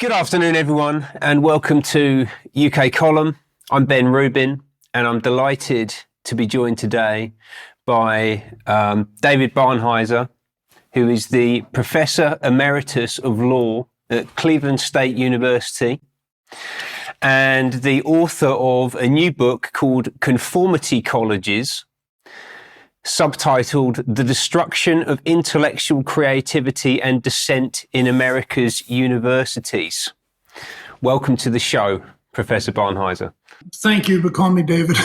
Good afternoon, everyone, and welcome to UK Column. I'm Ben Rubin, and I'm delighted to be joined today by David Barnhizer, who is the Professor Emeritus of Law at Cleveland State University and the author of a new book called Conformity Colleges, subtitled The Destruction of Intellectual Creativity and Dissent in America's Universities. Welcome to the show, Professor Barnhizer. Thank you for calling me David.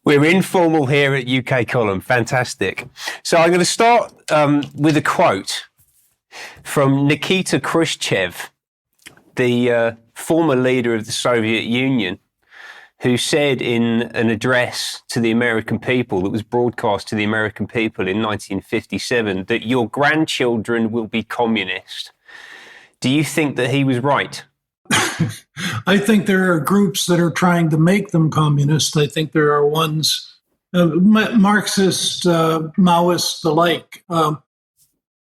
We're informal here at UK Column. Fantastic. So I'm going to start with a quote from Nikita Khrushchev, the former leader of the Soviet Union, who said in an address to the American people that was broadcast to the American people in 1957 that your grandchildren will be communist. Do you think that he was right? I think there are groups that are trying to make them communist. I think there are ones, Marxist, Maoist, the like.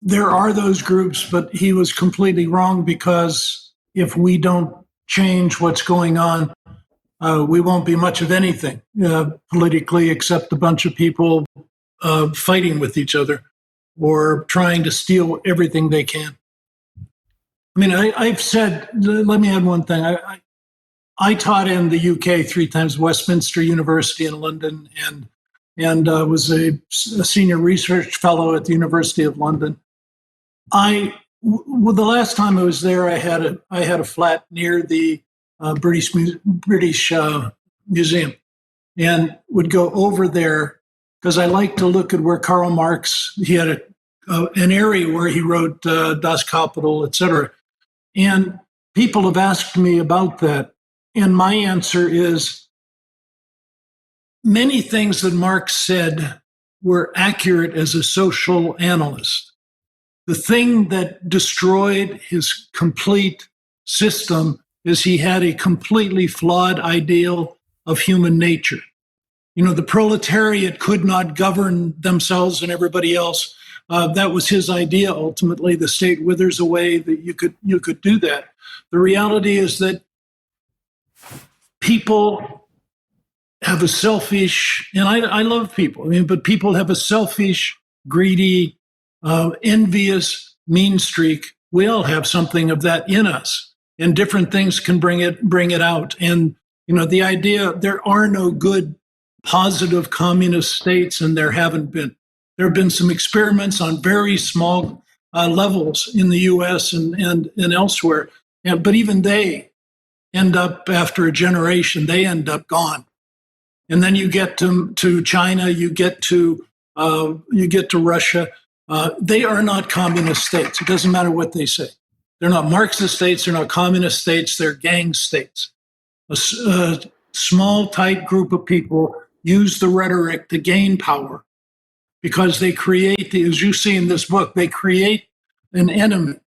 There are those groups, but he was completely wrong, because if we don't change what's going on, we won't be much of anything politically, except a bunch of people fighting with each other or trying to steal everything they can. I mean, I've said, let me add one thing. I taught in the UK 3 times, Westminster University in London, and was a senior research fellow at the University of London. The last time I was there, I had a flat near the British Museum, and would go over there because I like to look at where Karl Marx, he had an area where he wrote Das Kapital, etc. And people have asked me about that. And my answer is many things that Marx said were accurate as a social analyst. The thing that destroyed his complete system is he had a completely flawed ideal of human nature. You know, the proletariat could not govern themselves and everybody else. That was his idea. Ultimately, the state withers away, that you could do that. The reality is that people have a selfish, and I love people, but people have a selfish, greedy, envious, mean streak. We all have something of that in us. And different things can bring it out. And, the idea, there are no good, positive communist states, and there haven't been. There have been some experiments on very small levels in the US and elsewhere. But even they end up, after a generation, they end up gone. And then you get to China, you get to Russia. They are not communist states. It doesn't matter what they say. They're not Marxist states, they're not communist states, they're gang states. A small, tight group of people use the rhetoric to gain power because they create, as you see in this book, they create an enemy.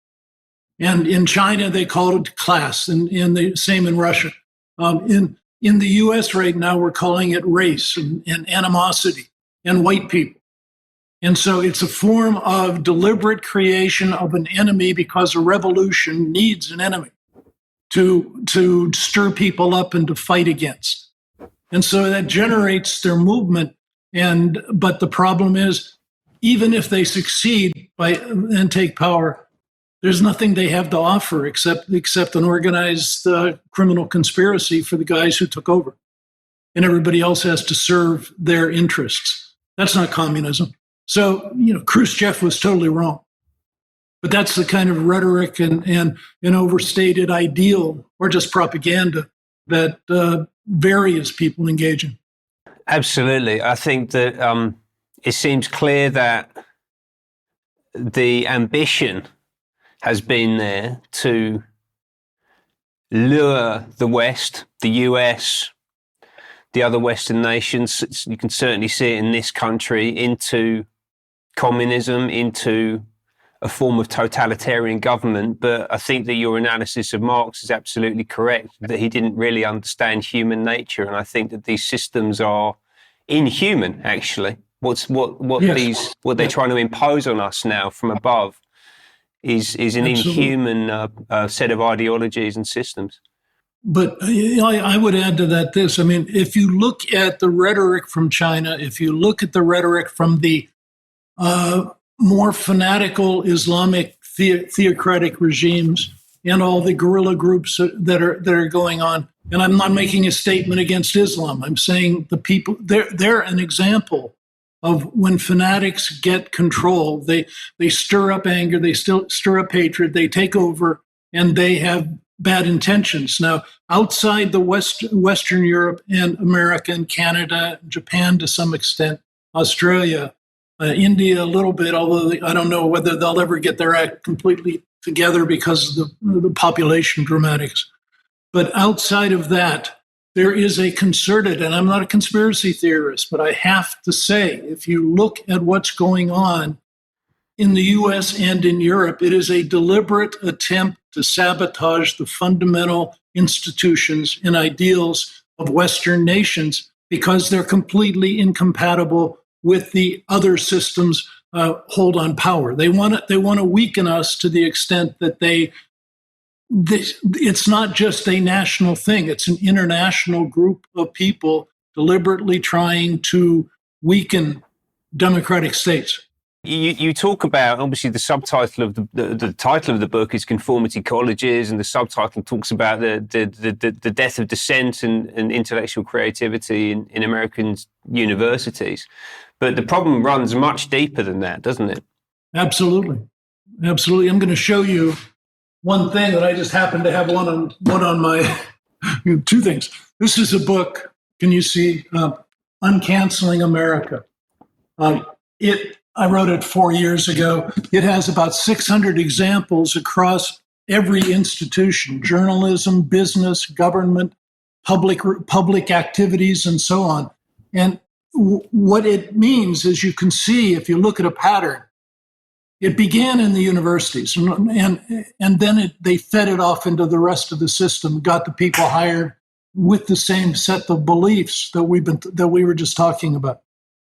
And in China, they call it class, and the same in Russia. In the US right now, we're calling it race and animosity and white people. And so it's a form of deliberate creation of an enemy, because a revolution needs an enemy to stir people up and to fight against. And so that generates their movement. But the problem is, even if they succeed and take power, there's nothing they have to offer except an organized criminal conspiracy for the guys who took over. And everybody else has to serve their interests. That's not communism. So, Khrushchev was totally wrong. But that's the kind of rhetoric and an overstated ideal, or just propaganda, that various people engage in. Absolutely. I think that it seems clear that the ambition has been there to lure the West, the US, the other Western nations, you can certainly see it in this country, into communism, into a form of totalitarian government. But I think that your analysis of Marx is absolutely correct, that he didn't really understand human nature. And I think that these systems are inhuman, actually. What they're trying to impose on us now from above is an Absolutely. inhuman set of ideologies and systems. But I would add to that this. I mean, if you look at the rhetoric from China, if you look at the rhetoric from the more fanatical Islamic theocratic regimes and all the guerrilla groups that are going on, and I'm not making a statement against Islam. I'm saying the people they're an example of when fanatics get control. They stir up anger, they still stir up hatred, they take over, and they have bad intentions. Now, outside the Western Europe and America and Canada, Japan to some extent, Australia, India a little bit, although I don't know whether they'll ever get their act completely together because of the population dramatics. But outside of that, there is a concerted, and I'm not a conspiracy theorist, but I have to say, if you look at what's going on in the US and in Europe, it is a deliberate attempt to sabotage the fundamental institutions and ideals of Western nations because they're completely incompatible with the other systems hold on power. They want to weaken us to the extent that it's not just a national thing. It's an international group of people deliberately trying to weaken democratic states. You talk about, obviously, the subtitle of the title of the book is Conformity Colleges, and the subtitle talks about the death of dissent and intellectual creativity in American universities. But the problem runs much deeper than that, doesn't it? Absolutely. Absolutely. I'm going to show you one thing that I just happen to have one on my two things. This is a book. Can you see? Uncanceling America. I wrote it 4 years ago. It has about 600 examples across every institution: journalism, business, government, public activities, and so on. And what it means is, you can see, if you look at a pattern, it began in the universities, and then they fed it off into the rest of the system, got the people hired with the same set of beliefs that we were just talking about.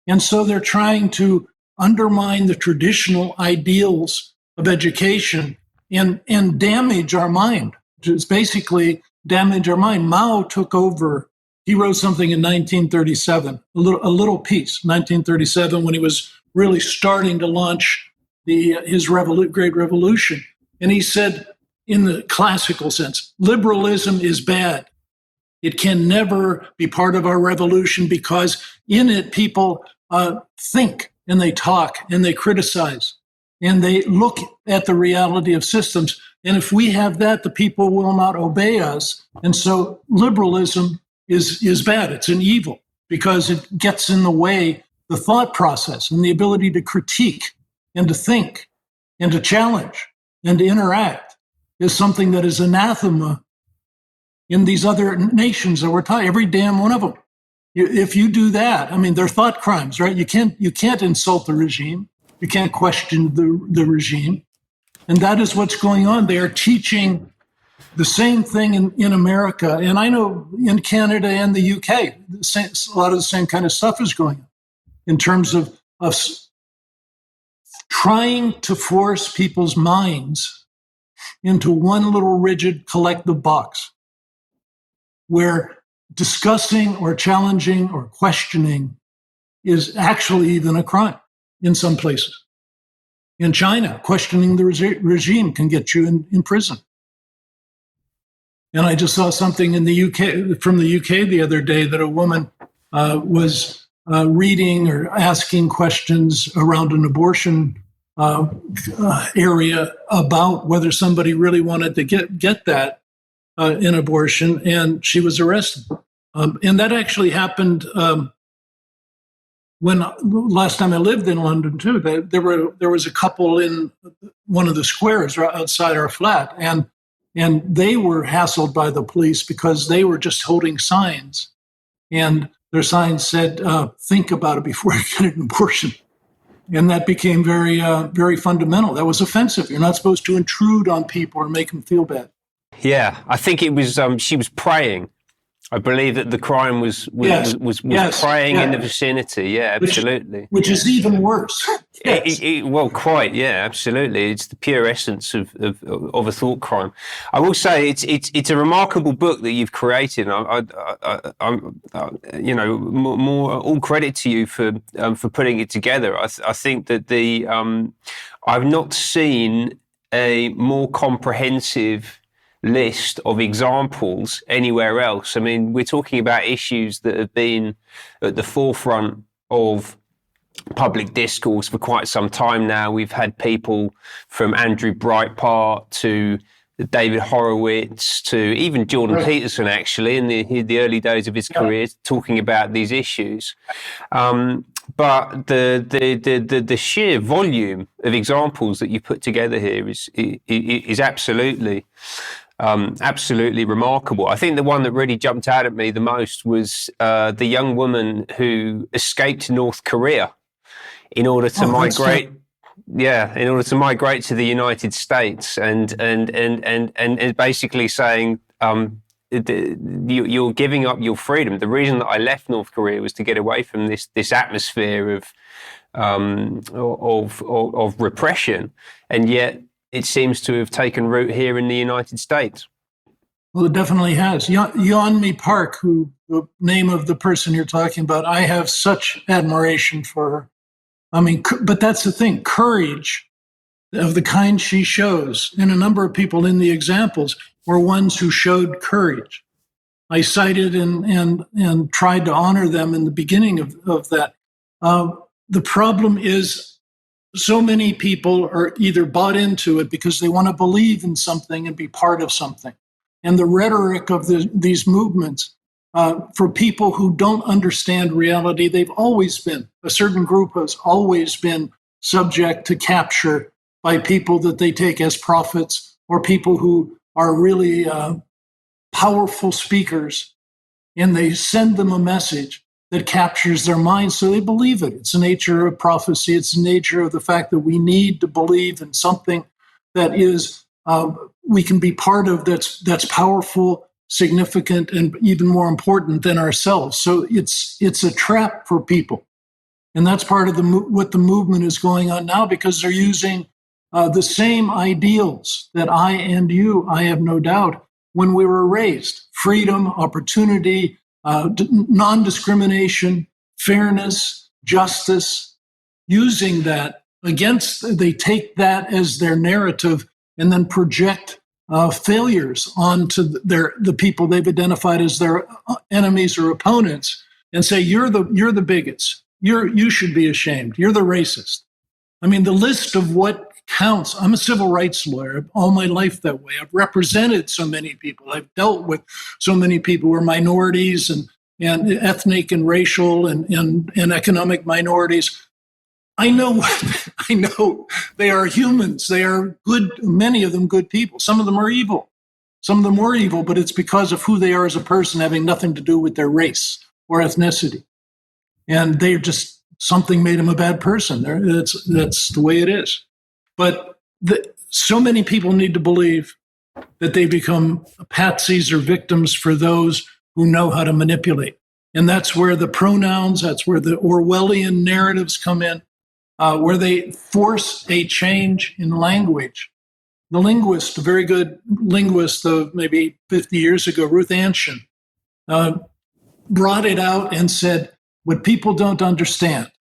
And so they're trying to undermine the traditional ideals of education and damage our mind. It's basically damage our mind. Mao took over. He wrote something in 1937, a little piece, 1937, when he was really starting to launch his Great Revolution. And he said, in the classical sense, liberalism is bad. It can never be part of our revolution because in it people think and they talk and they criticize and they look at the reality of systems. And if we have that, the people will not obey us. And so liberalism is bad. It's an evil because it gets in the way the thought process and the ability to critique and to think and to challenge and to interact is something that is anathema in these other nations that we're talking, every damn one of them. If you do that, I mean, they're thought crimes, right? You can't insult the regime. You can't question the regime. And that is what's going on. They are teaching the same thing in America. And I know in Canada and the UK, a lot of the same kind of stuff is going on in terms of trying to force people's minds into one little rigid collective box where discussing or challenging or questioning is actually even a crime in some places. In China, questioning the regime can get you in prison. And I just saw something in the UK, from the UK the other day, that a woman was reading or asking questions around an abortion area about whether somebody really wanted to get that an abortion, and she was arrested. And that actually happened when last time I lived in London too. There was a couple in one of the squares right outside our flat, and they were hassled by the police because they were just holding signs, and their signs said, "Think about it before you get an abortion." And that became very, very fundamental. That was offensive. You're not supposed to intrude on people or make them feel bad. Yeah, I think it was. She was praying I believe that the crime was Yes. Yes. praying in Yeah. the vicinity. Yeah, absolutely. Which is even worse. Yes. Well, quite, yeah, absolutely. It's the pure essence of a thought crime. I will say it's a remarkable book that you've created. I'm more all credit to you for putting it together. I think that I've not seen a more comprehensive list of examples anywhere else. I mean, we're talking about issues that have been at the forefront of public discourse for quite some time now. We've had people from Andrew Breitbart to David Horowitz to even Jordan Peterson, actually, in the early days of his career, talking about these issues. But the sheer volume of examples that you put together here is absolutely remarkable. I think the one that really jumped out at me the most was the young woman who escaped North Korea in order to migrate. Yeah, in order to migrate to the United States, and basically saying, you're giving up your freedom. The reason that I left North Korea was to get away from this atmosphere of repression, and yet it seems to have taken root here in the United States. Well, it definitely has. Yeonmi Park, who the name of the person you're talking about, I have such admiration for her. I mean, but that's the thing, courage of the kind she shows, and a number of people in the examples were ones who showed courage. I cited and tried to honor them in the beginning of that. The problem is so many people are either bought into it because they want to believe in something and be part of something. And the rhetoric of these movements, for people who don't understand reality, they've always been, a certain group has always been subject to capture by people that they take as prophets or people who are really powerful speakers, and they send them a message that captures their minds so they believe it. It's the nature of prophecy. It's the nature of the fact that we need to believe in something that is we can be part of, that's powerful, significant, and even more important than ourselves. So it's a trap for people. And that's part of what the movement is going on now, because they're using the same ideals that I have no doubt, when we were raised: freedom, opportunity, non-discrimination, fairness, justice. Using that they take that as their narrative and then project failures onto the people they've identified as their enemies or opponents, and say, you're the bigots. You should be ashamed. You're the racist. I mean, the list of what counts. I'm a civil rights lawyer all my life that way. I've represented so many people. I've dealt with so many people who are minorities and ethnic and racial and economic minorities. I know they are humans. They are good, many of them good people. Some of them are evil. Some of them were evil, but it's because of who they are as a person, having nothing to do with their race or ethnicity. And they're just, something made them a bad person. That's the way it is. But so many people need to believe that they become patsies or victims for those who know how to manipulate. And that's where the pronouns, that's where the Orwellian narratives come in, where they force a change in language. The linguist, a very good linguist of maybe 50 years ago, Ruth Anshin, brought it out and said, what people don't understand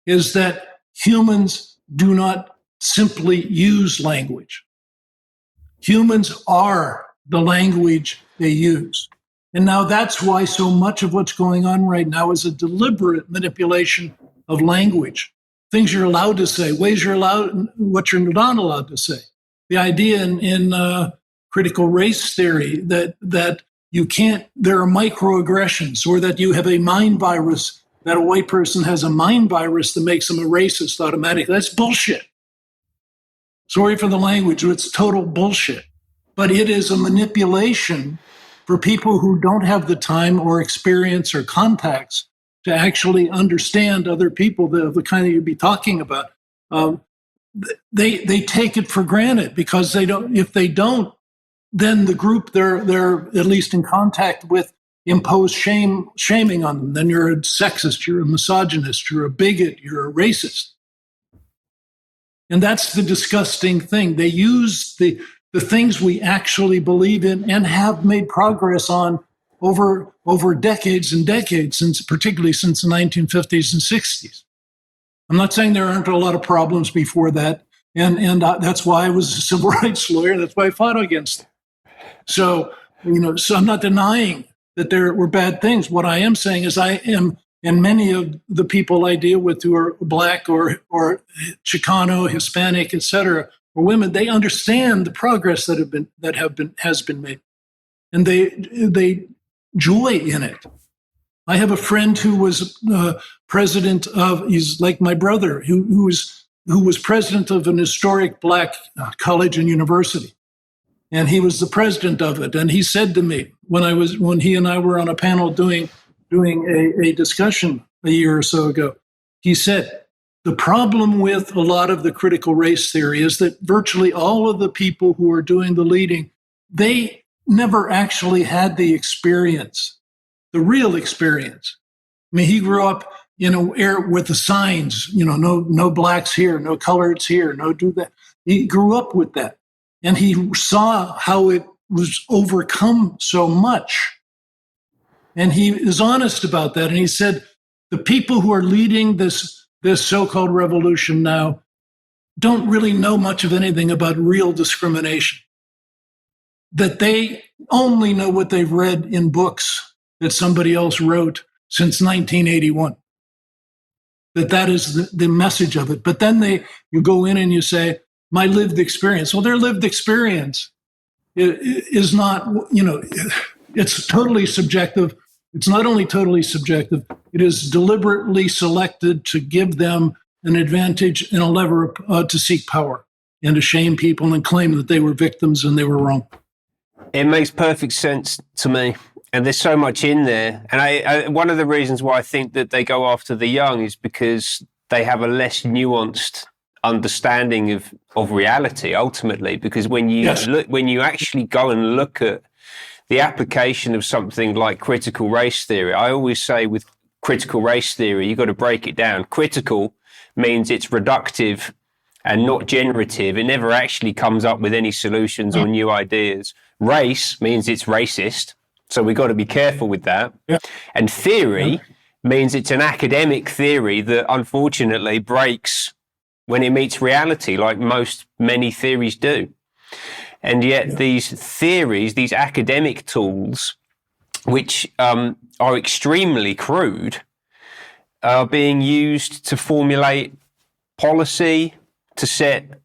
is that humans do not simply use language. Humans are the language they use. And now that's why so much of what's going on right now is a deliberate manipulation of language. Things you're allowed to say, ways you're allowed, what you're not allowed to say. The idea in critical race theory that you can't, there are microaggressions, or that you have a mind virus, that a white person has a mind virus that makes them a racist automatically. That's bullshit. Sorry for the language, it's total bullshit. But it is a manipulation for people who don't have the time or experience or contacts to actually understand other people, the kind that you'd be talking about. They take it for granted because they don't. If they don't, then the group they're at least in contact with impose shaming on them. Then you're a sexist, you're a misogynist, you're a bigot, you're a racist. And that's the disgusting thing. They use the things we actually believe in and have made progress on over decades and decades, particularly since the 1950s and 60s. I'm not saying there aren't a lot of problems before that, and that's why I was a civil rights lawyer. That's why I fought against them. So I'm not denying that there were bad things. What I am saying is I am, and many of the people I deal with who are Black or Chicano, Hispanic, etc., or women, they understand the progress that has been made, and they joy in it. I have a friend who was president of. He's like my brother, who was president of an historic Black college and university, and he was the president of it. And he said to me when he and I were on a panel doing a discussion a year or so ago, he said, the problem with a lot of the critical race theory is that virtually all of the people who are doing the leading, they never actually had the experience, the real experience. I mean, he grew up in an era with the signs, no blacks here, no coloreds here, no do that. He grew up with that. And he saw how it was overcome so much. And he is honest about that. And he said, the people who are leading this so-called revolution now don't really know much of anything about real discrimination. That they only know what they've read in books that somebody else wrote since 1981. That is the message of it. But then you go in and you say, my lived experience. Well, their lived experience is not, it's totally subjective. It's not only totally subjective, it is deliberately selected to give them an advantage and a lever to seek power and to shame people and claim that they were victims and they were wrong. It makes perfect sense to me. And there's so much in there. And I one of the reasons why I think that they go after the young is because they have a less nuanced understanding of reality, ultimately. Because when you when you actually go and look at the application of something like critical race theory, I always say with critical race theory, you've got to break it down. Critical means it's reductive and not generative. It never actually comes up with any solutions or new ideas. Race means it's racist. So we've got to be careful with that. Yeah. And theory means it's an academic theory that unfortunately breaks when it meets reality, like many theories do. And yet these theories, these academic tools, which are extremely crude, are being used to formulate policy, to set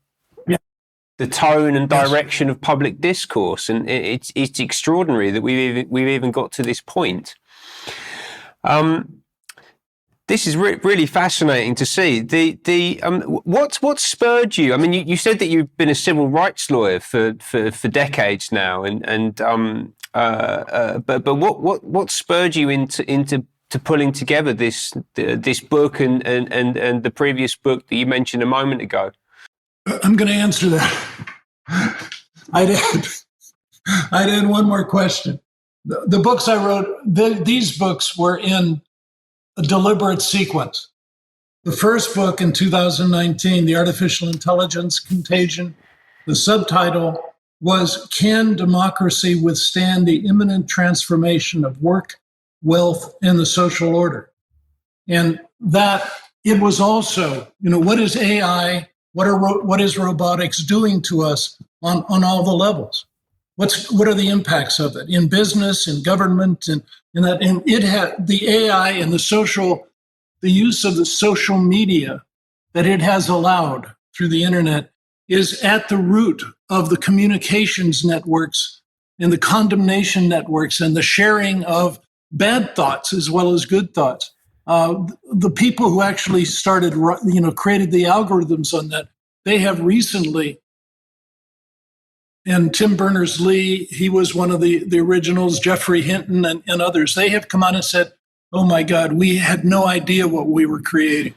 the tone and direction of public discourse. And it's extraordinary that we've even got to this point. This is really fascinating to see. What spurred you? I mean, you said that you've been a civil rights lawyer for decades now, but what spurred you into pulling together this book and the previous book that you mentioned a moment ago? I'm going to answer that. I'd add one more question. The books I wrote, these books were in a deliberate sequence. The first book in 2019, The Artificial Intelligence Contagion, the subtitle was, Can Democracy Withstand the Imminent Transformation of Work, Wealth, and the Social Order? And that it was also, what is AI? What is robotics doing to us on all the levels? What are the impacts of it in business, in government, and it had the AI and the use of the social media that it has allowed through the internet is at the root of the communications networks and the condemnation networks and the sharing of bad thoughts as well as good thoughts. The people who actually started, created the algorithms on that, they have recently. And Tim Berners-Lee, he was one of the originals, Jeffrey Hinton and others. They have come out and said, oh my God, we had no idea what we were creating.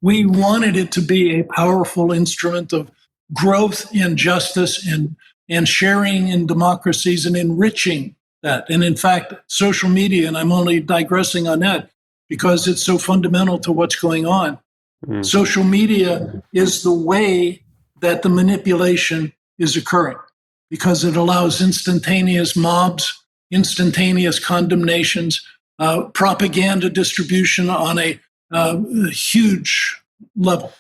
We wanted it to be a powerful instrument of growth and justice and and sharing in democracies and enriching that. And in fact, social media, and I'm only digressing on that because it's so fundamental to what's going on. Social media is the way that the manipulation is occurring because it allows instantaneous mobs, instantaneous condemnations, propaganda distribution on a huge level.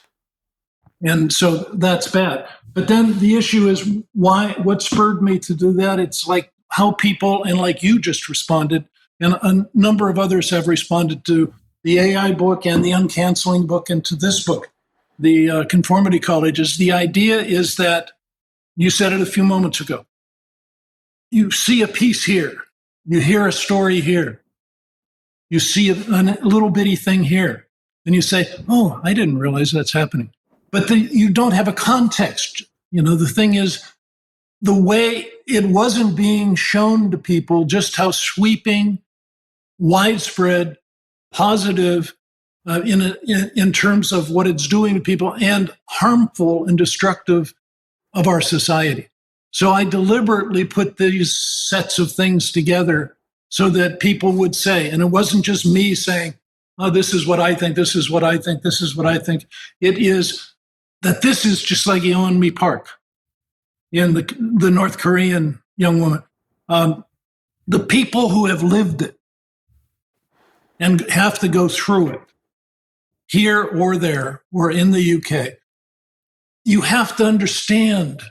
And so that's bad. But then the issue is what spurred me to do that? It's like how people, and like you just responded, and a number of others have responded to the AI book and the Uncanceling book and to this book, the Conformity Colleges. The idea is that, you said it a few moments ago, you see a piece here, you hear a story here, you see a little bitty thing here, and you say, oh, I didn't realize that's happening. But you don't have a context. The thing is, the way it wasn't being shown to people just how sweeping, widespread, positive in terms of what it's doing to people and harmful and destructive of our society. So I deliberately put these sets of things together so that people would say, and it wasn't just me saying, oh, this is what I think, this is what I think, this is what I think. It is that this is just like Yeonmi Park in the North Korean young woman. The people who have lived it and have to go through it, here or there, or in the UK, you have to understand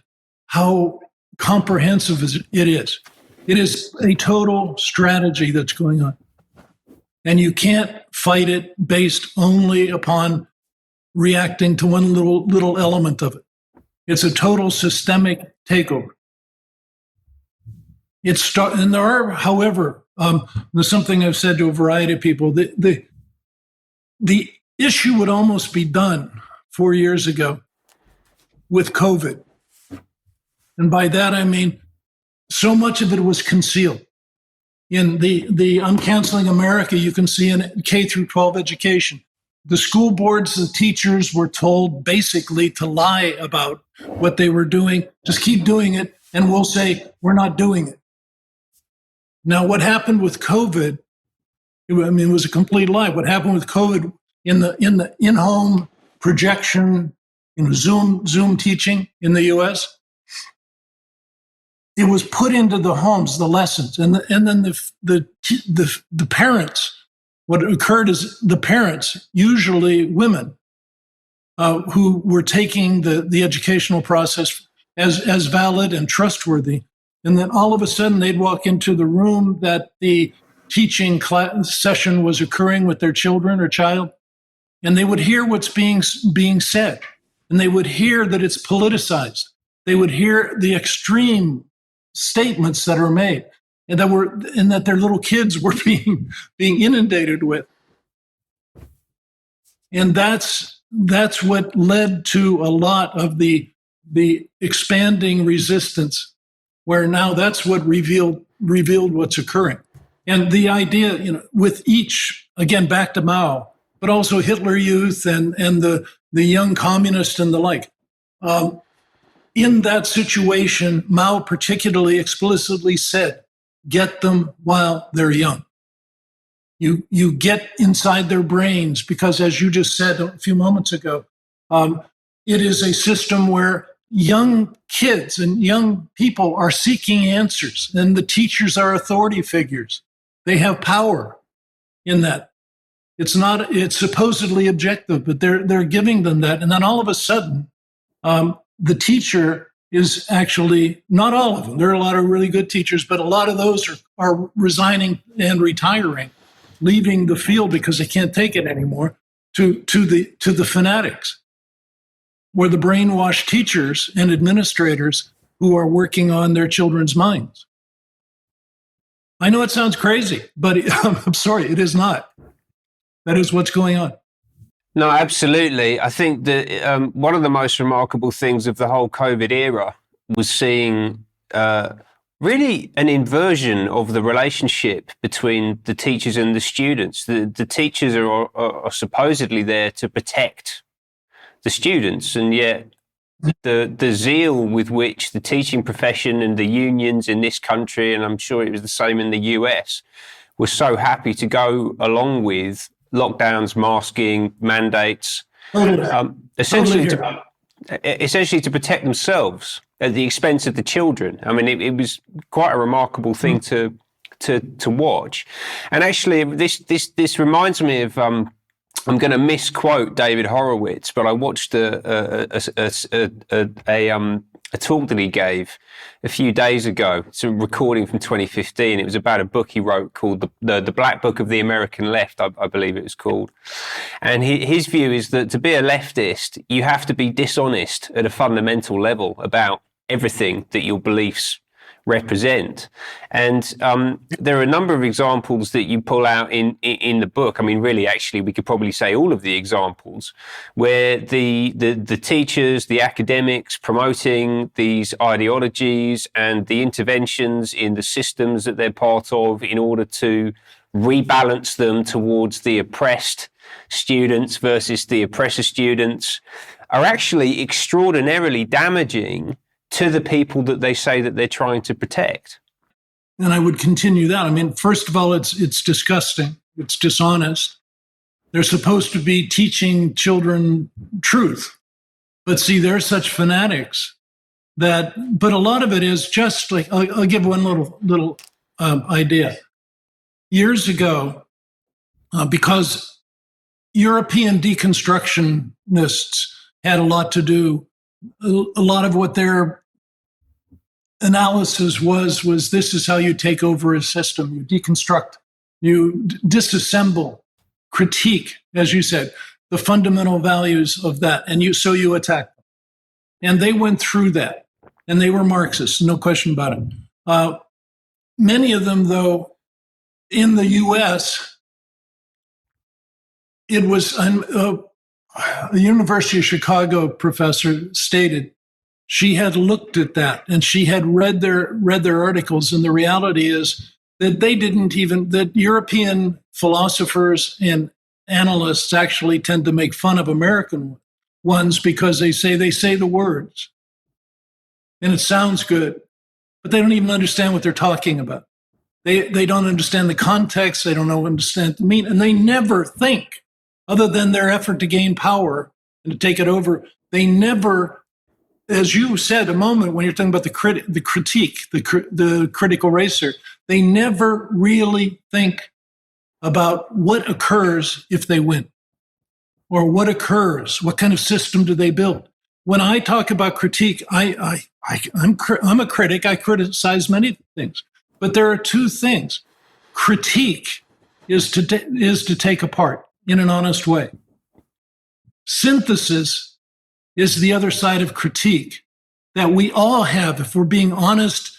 how comprehensive it is. It is a total strategy that's going on. And you can't fight it based only upon reacting to one little element of it. It's a total systemic takeover. And there are, however, there's something I've said to a variety of people. The issue would almost be done 4 years ago with COVID. And by that, I mean, so much of it was concealed. In the Uncanceling America, you can see in K through 12 education, the school boards, the teachers were told basically to lie about what they were doing. Just keep doing it, and we'll say, we're not doing it. Now, what happened with COVID, it was a complete lie. What happened with COVID in the in-home projection, Zoom teaching in the US, it was put into the homes, the lessons, and then the parents. What occurred is the parents, usually women, who were taking the educational process as valid and trustworthy, and then all of a sudden they'd walk into the room that the teaching class session was occurring with their children or child, and they would hear what's being said, and they would hear that it's politicized. They would hear the extreme statements that are made, and that their little kids were being inundated with. And that's what led to a lot of the expanding resistance, where now that's what revealed what's occurring. And the idea, with each, again, back to Mao, but also Hitler Youth and the young communists and the like. In that situation, Mao particularly explicitly said, get them while they're young. You get inside their brains because, as you just said a few moments ago, it is a system where young kids and young people are seeking answers, and the teachers are authority figures. They have power in that. It's supposedly objective, but they're giving them that. And then all of a sudden, the teacher is actually, not all of them, there are a lot of really good teachers, but a lot of those are resigning and retiring, leaving the field because they can't take it anymore, to the fanatics, or the brainwashed teachers and administrators who are working on their children's minds. I know it sounds crazy, but I'm sorry, it is not. That is what's going on. No, absolutely. I think that one of the most remarkable things of the whole COVID era was seeing really an inversion of the relationship between the teachers and the students. The teachers are supposedly there to protect the students, and yet the zeal with which the teaching profession and the unions in this country, and I'm sure it was the same in the US, were so happy to go along with lockdowns, masking, mandates, essentially to protect themselves at the expense of the children. I mean, it was quite a remarkable thing to watch. And actually, this reminds me of. I'm going to misquote David Horowitz, but I watched a talk that he gave a few days ago. It's a recording from 2015. It was about a book he wrote called the Black Book of the American Left, I believe it was called. And his view is that to be a leftist, you have to be dishonest at a fundamental level about everything that your beliefs represent. And there are a number of examples that you pull out in the book. I mean, really, actually, we could probably say all of the examples where the teachers, the academics promoting these ideologies and the interventions in the systems that they're part of in order to rebalance them towards the oppressed students versus the oppressor students are actually extraordinarily damaging to the people that they say that they're trying to protect. And I would continue that. I mean, first of all, it's disgusting. It's dishonest. They're supposed to be teaching children truth. But see, they're such fanatics but a lot of it is just like, I'll give one little idea. Years ago, because European deconstructionists had a lot to do, a lot of what their analysis was this is how you take over a system. You deconstruct, you disassemble, critique, as you said, the fundamental values of that, and you attack them. And they went through that, and they were Marxists, no question about it. Many of them, though, in the U.S., it was a University of Chicago professor stated she had looked at that and she had read their articles, and the reality is that that European philosophers and analysts actually tend to make fun of American ones because they say the words and it sounds good, but they don't even understand what they're talking about. They don't understand the context. They don't understand the meaning, and they never think, other than their effort to gain power and to take it over. They never, as you said a moment when you're talking about the critique, the critical racer, they never really think about what occurs if they win, or what occurs, what kind of system do they build. When I talk about critique, I'm a critic. I criticize many things, but there are two things. Critique is to take apart in an honest way. Synthesis is the other side of critique that we all have if we're being honest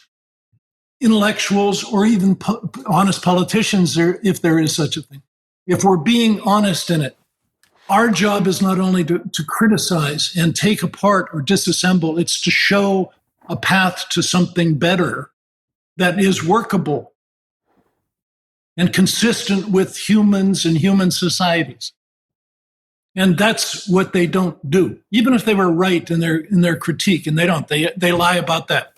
intellectuals, or even honest politicians, if there is such a thing. If we're being honest in it, our job is not only to criticize and take apart or disassemble, it's to show a path to something better that is workable and consistent with humans and human societies. And that's what they don't do, even if they were right in their critique, and they don't. They lie about that.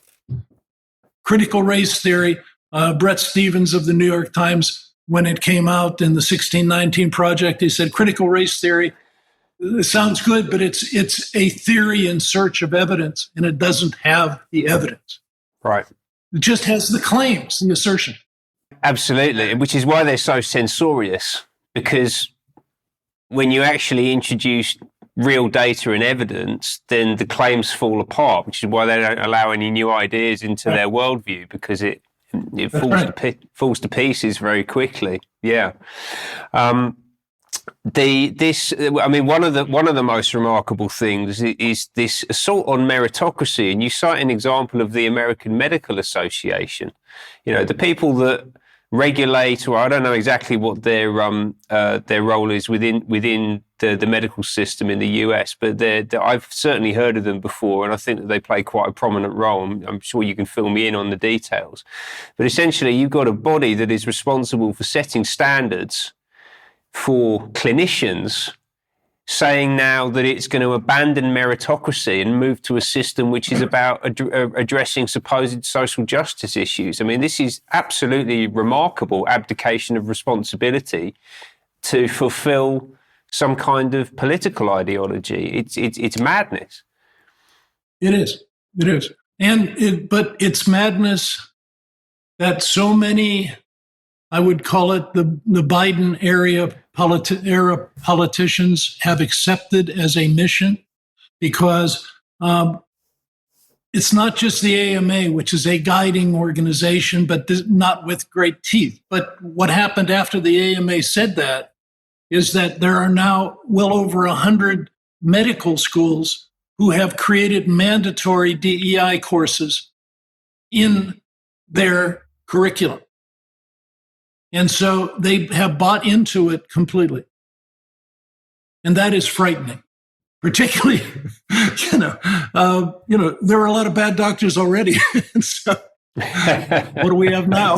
Critical race theory, Bret Stephens of the New York Times, when it came out in the 1619 Project, he said critical race theory, it sounds good, but it's a theory in search of evidence, and it doesn't have the evidence. Right. It just has the claims, the assertion. Absolutely, which is why they're so censorious, because when you actually introduce real data and evidence, then the claims fall apart, which is why they don't allow any new ideas into their worldview, because it falls to pieces very quickly. Yeah. One of the most remarkable things is this assault on meritocracy, and you cite an example of the American Medical Association. You know, the people that regulate, or I don't know exactly what their role is within the medical system in the US, but I've certainly heard of them before, and I think that they play quite a prominent role. I'm sure you can fill me in on the details. But essentially, you've got a body that is responsible for setting standards for clinicians saying now that it's going to abandon meritocracy and move to a system which is about addressing supposed social justice issues. I mean, this is absolutely remarkable abdication of responsibility to fulfill some kind of political ideology. It's madness. It is. It is. But it's madness that so many, I would call it the Biden era politicians have accepted as a mission, because it's not just the AMA, which is a guiding organization, but not with great teeth. But what happened after the AMA said that is that there are now well over 100 medical schools who have created mandatory DEI courses in their curriculum. And so they have bought into it completely. And that is frightening, particularly, there are a lot of bad doctors already. So what do we have now?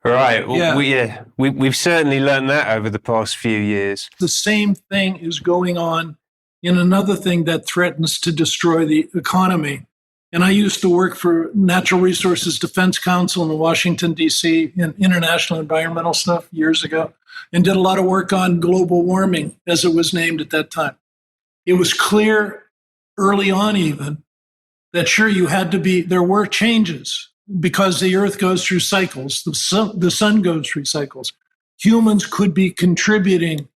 Right. Well, we've certainly learned that over the past few years. The same thing is going on in another thing that threatens to destroy the economy. And I used to work for Natural Resources Defense Council in Washington, D.C., in international environmental stuff years ago, and did a lot of work on global warming, as it was named at that time. It was clear early on even that sure, there were changes because the earth goes through cycles, the sun goes through cycles. Humans could be contributing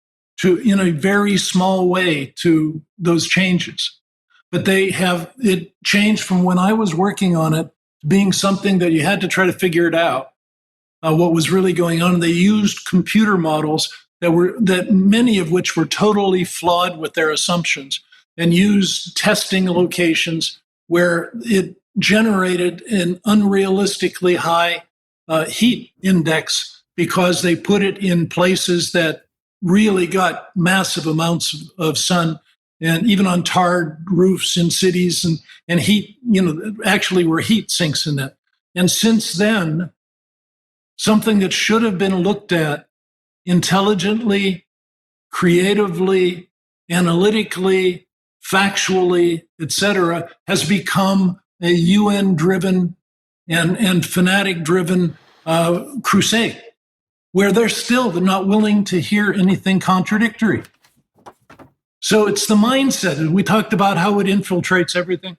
in a very small way to those changes. But it changed from when I was working on it being something that you had to try to figure it out, what was really going on. And they used computer models that many of which were totally flawed with their assumptions, and used testing locations where it generated an unrealistically high heat index because they put it in places that really got massive amounts of sun, and even on tarred roofs in cities, and heat, actually were heat sinks in that. And since then, something that should have been looked at intelligently, creatively, analytically, factually, etc., has become a UN-driven and fanatic-driven crusade, where they're not willing to hear anything contradictory. So it's the mindset. We talked about how it infiltrates everything.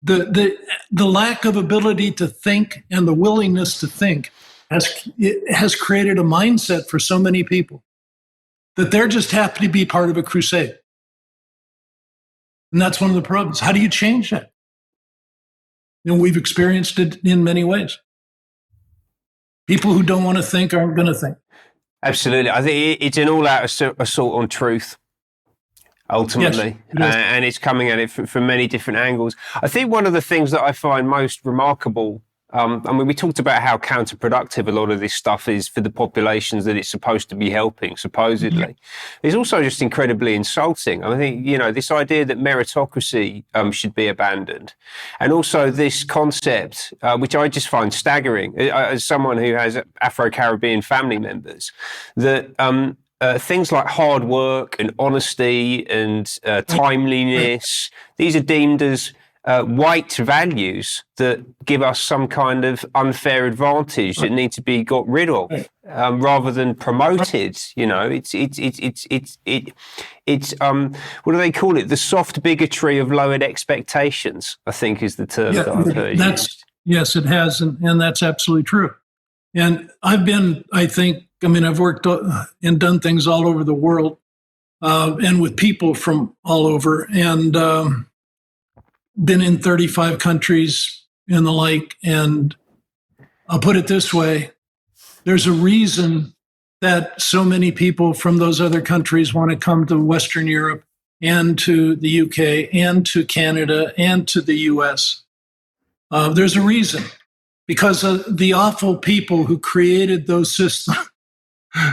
The lack of ability to think and the willingness to think has created a mindset for so many people that they're just happy to be part of a crusade. And that's one of the problems. How do you change that? We've experienced it in many ways. People who don't want to think aren't going to think. Absolutely. I think it's an all-out assault on truth, ultimately. Yes, and it's coming at it from many different angles. I think one of the things that I find most remarkable, we talked about how counterproductive a lot of this stuff is for the populations that it's supposed to be helping, supposedly. Mm-hmm. It's also just incredibly insulting. I think, this idea that meritocracy should be abandoned. And also this concept, which I just find staggering, as someone who has Afro-Caribbean family members, that things like hard work and honesty and timeliness, these are deemed as white values that give us some kind of unfair advantage that need to be got rid of, rather than promoted. It's what do they call it? The soft bigotry of lowered expectations, I think, is the term that I've heard used. Yes, it has, and that's absolutely true. And I've worked and done things all over the world, and with people from all over, and been in 35 countries and the like. And I'll put it this way, there's a reason that so many people from those other countries want to come to Western Europe and to the UK and to Canada and to the US. There's a reason, because the awful people who created those systems,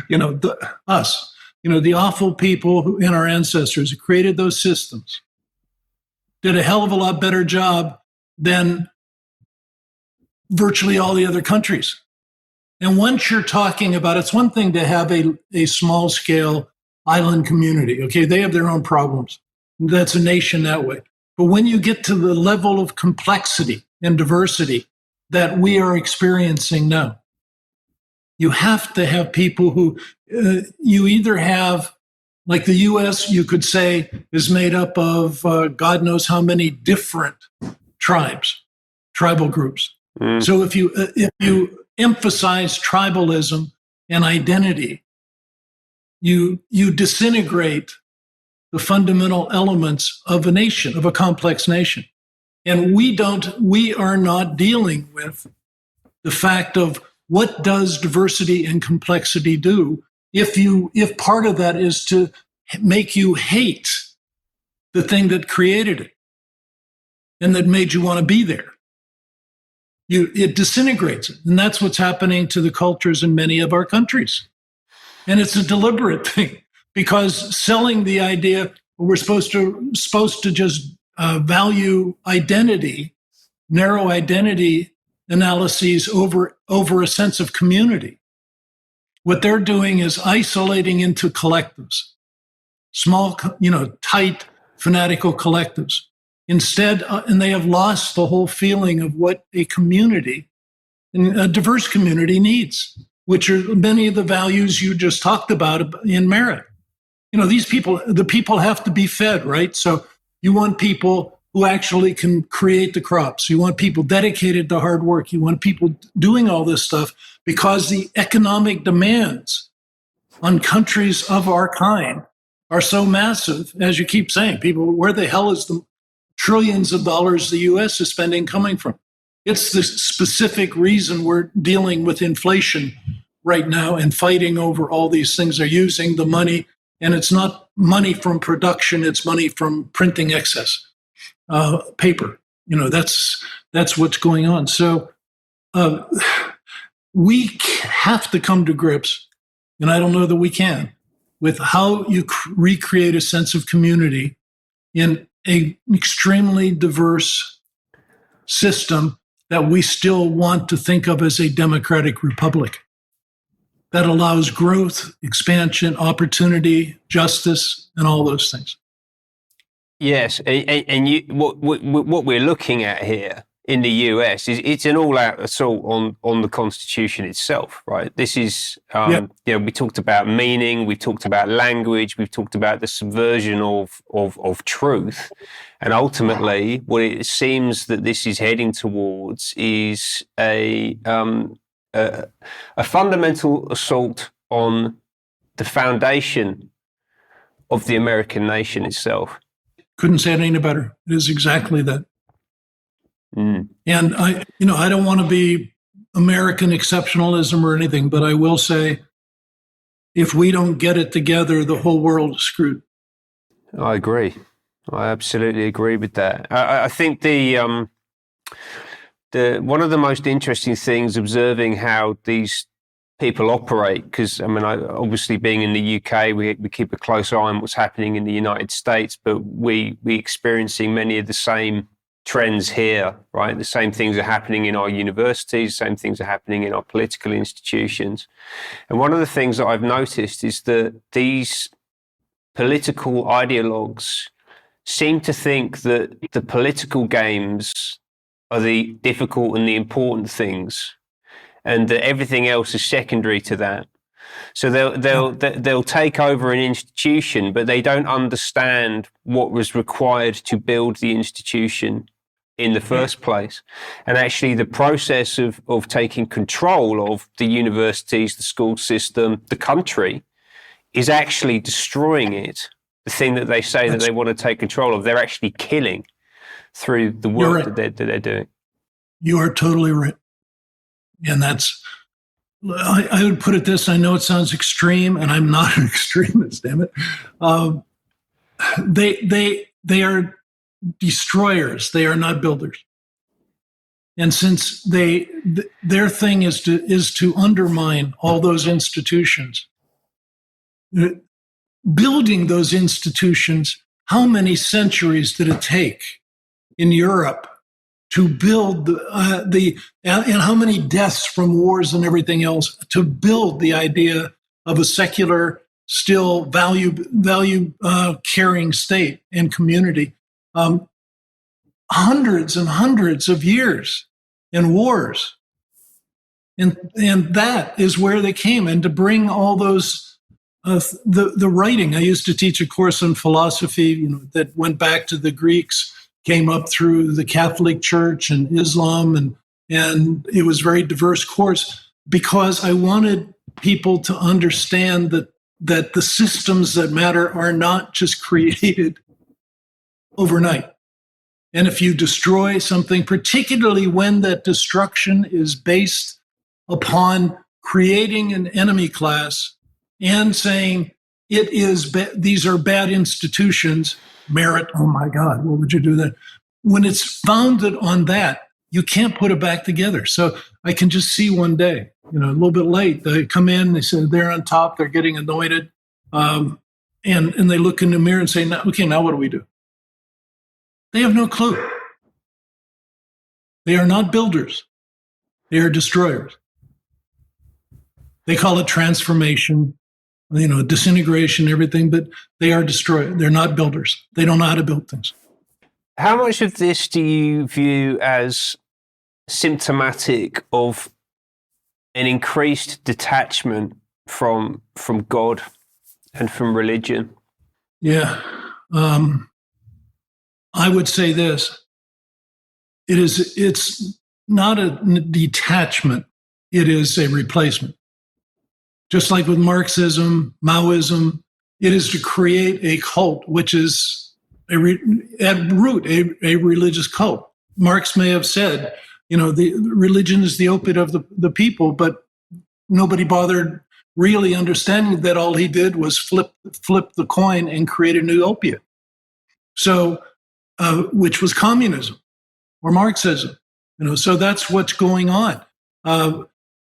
the awful people and our ancestors who created those systems did a hell of a lot better job than virtually all the other countries. And once you're talking about, it's one thing to have a small scale island community. Okay, they have their own problems. That's a nation that way. But when you get to the level of complexity and diversity that we are experiencing now, you have to have people who you either have, like the US, you could say, is made up of God knows how many different tribal groups. So if you emphasize tribalism and identity, you disintegrate the fundamental elements of a nation, of a complex nation. And we are not dealing with the fact of what does diversity and complexity do if part of that is to make you hate the thing that created it and that made you want to be there. It disintegrates it. And that's what's happening to the cultures in many of our countries. And it's a deliberate thing, because selling the idea we're supposed to just value identity, narrow identity analyses over a sense of community. What they're doing is isolating into collectives, small, tight, fanatical collectives. Instead, and they have lost the whole feeling of what a community, a diverse community, needs, which are many of the values you just talked about in merit. The people have to be fed, right? So you want people who actually can create the crops. You want people dedicated to hard work. You want people doing all this stuff, because the economic demands on countries of our kind are so massive, as you keep saying. People, where the hell is the trillions of dollars the U.S. is spending coming from? It's the specific reason we're dealing with inflation right now and fighting over all these things. They're using the money, and it's not money from production, it's money from printing excess paper. That's what's going on. So we have to come to grips, and I don't know that we can, with how you recreate a sense of community in an extremely diverse system that we still want to think of as a democratic republic that allows growth, expansion, opportunity, justice, and all those things. Yes, and what we're looking at here in the US is it's an all-out assault on the Constitution itself, right? This is, we talked about meaning, we talked about language, we've talked about the subversion of truth, and ultimately, what it seems that this is heading towards is a fundamental assault on the foundation of the American nation itself. Couldn't say it any better. It is exactly that. And I don't want to be American exceptionalism or anything, but I will say, if we don't get it together, the whole world is screwed. I agree. I absolutely agree with that. I think the one of the most interesting things observing how these people operate, because obviously being in the UK, we keep a close eye on what's happening in the United States, but we experiencing many of the same trends here, right? The same things are happening in our universities, same things are happening in our political institutions. And one of the things that I've noticed is that these political ideologues seem to think that the political games are the difficult and the important things, and that everything else is secondary to that. So they'll take over an institution, but they don't understand what was required to build the institution in the first place. And actually the process of taking control of the universities, the school system, the country, is actually destroying it. The thing that they say that they want to take control of, they're actually killing through the work that they're doing. You are totally right. And that's, I would put it this, I know it sounds extreme, and I'm not an extremist, damn it. They are destroyers. They are not builders. And since their thing is to undermine all those institutions, building those institutions, how many centuries did it take in Europe to build and how many deaths from wars and everything else to build the idea of a secular still value caring state and community. Hundreds and hundreds of years in wars. And that is where they came. And to bring all those, the writing, I used to teach a course on philosophy, that went back to the Greeks, came up through the Catholic Church and Islam, and it was a very diverse course because I wanted people to understand that the systems that matter are not just created overnight. And if you destroy something, particularly when that destruction is based upon creating an enemy class and saying these are bad institutions, merit, oh my God, what would you do that? When it's founded on that, you can't put it back together. So I can just see one day, a little bit late, they come in, they say they're on top, they're getting anointed, and they look in the mirror and say, okay, now what do we do? They have no clue. They are not builders. They are destroyers. They call it transformation, disintegration, everything, but they are destroyers. They're not builders. They don't know how to build things. How much of this do you view as symptomatic of an increased detachment from God and from religion? Yeah. I would say this. It's not a detachment. It is a replacement. Just like with Marxism, Maoism, it is to create a cult, which is at root a religious cult. Marx may have said, the religion is the opiate of the people, but nobody bothered really understanding that all he did was flip the coin and create a new opiate. So, which was communism or Marxism. So that's what's going on.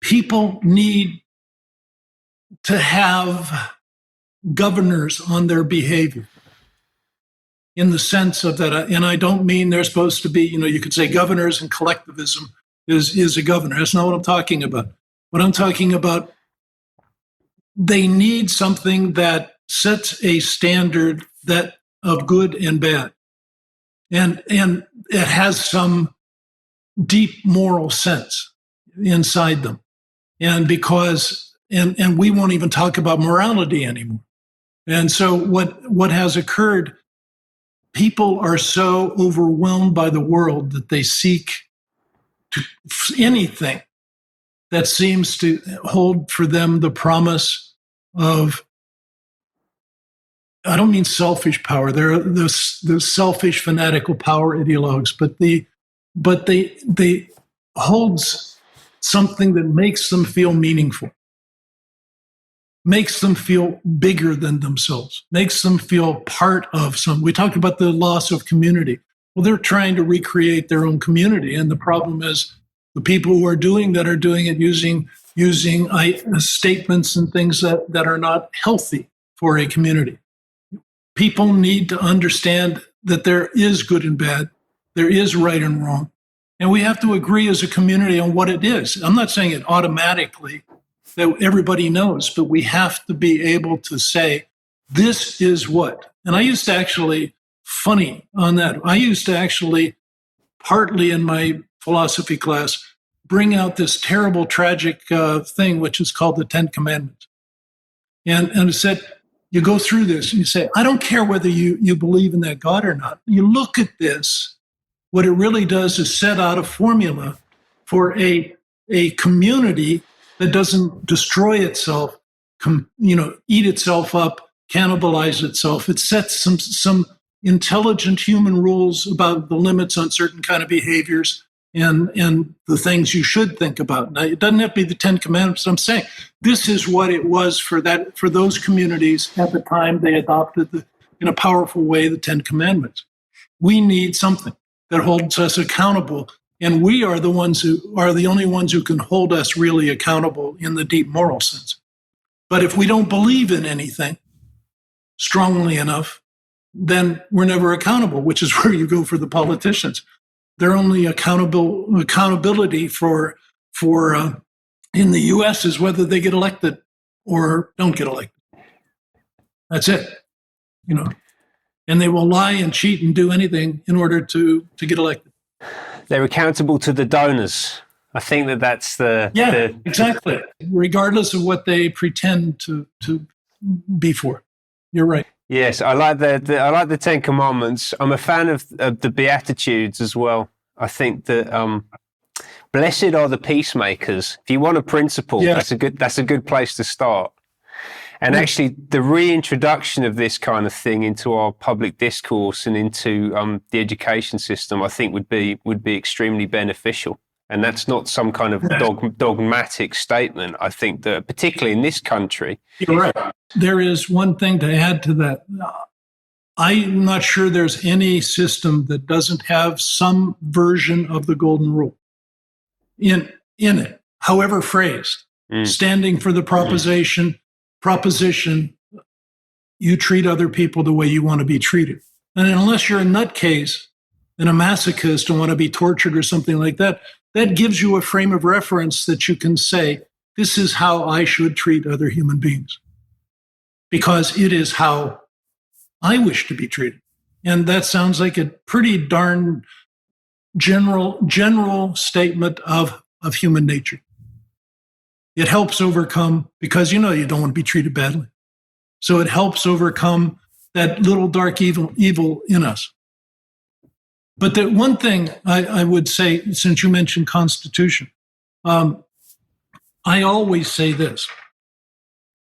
People need to have governors on their behavior in the sense of that. And I don't mean they're supposed to be, you could say governors and collectivism is a governor. That's not what I'm talking about. What I'm talking about, they need something that sets a standard that of good and bad. And it has some deep moral sense inside them. And because, and we won't even talk about morality anymore. And so what has occurred, people are so overwhelmed by the world that they seek anything that seems to hold for them the promise of, I don't mean selfish power. They're the selfish, fanatical power ideologues, but they holds something that makes them feel meaningful, makes them feel bigger than themselves, makes them feel part of some. We talked about the loss of community. Well, they're trying to recreate their own community, and the problem is the people who are doing it using statements and things that are not healthy for a community. People need to understand that there is good and bad, there is right and wrong, and we have to agree as a community on what it is. I'm not saying it automatically that everybody knows, but we have to be able to say, this is what. And I used to actually, funny on that, I used to actually, partly in my philosophy class, bring out this terrible, tragic thing, which is called the Ten Commandments. And it said, you go through this and you say, I don't care whether you believe in that God or not. You look at this, what it really does is set out a formula for a community that doesn't destroy itself, eat itself up, cannibalize itself. It sets some intelligent human rules about the limits on certain kind of behaviors and the things you should think about. Now, it doesn't have to be the Ten Commandments. I'm saying this is what it was for those communities at the time they adopted in a powerful way the Ten Commandments. We need something that holds us accountable, and we are the ones who are the only ones who can hold us really accountable in the deep moral sense. But if we don't believe in anything strongly enough, then we're never accountable, which is where you go for the politicians. They're only accountability for in the U.S. is whether they get elected or don't get elected. That's it. You know, and they will lie and cheat and do anything in order to get elected. They're accountable to the donors. I think that's exactly. Regardless of what they pretend to be for. You're right. Yes, I like the Ten Commandments. I'm a fan of the Beatitudes as well. I think that blessed are the peacemakers. If you want a principle, that's a good place to start. And actually, the reintroduction of this kind of thing into our public discourse and into the education system, I think would be extremely beneficial. And that's not some kind of dogmatic statement. I think that particularly in this country, you're right. There is one thing to add to that. I'm not sure there's any system that doesn't have some version of the golden rule in it, however phrased, standing for the proposition, you treat other people the way you want to be treated. And unless you're a nutcase and a masochist and want to be tortured or something like that, that gives you a frame of reference that you can say, this is how I should treat other human beings, because it is how I wish to be treated. And that sounds like a pretty darn general statement of human nature. It helps overcome, because you don't want to be treated badly. So it helps overcome that little dark evil in us. But the one thing I would say, since you mentioned Constitution, I always say this.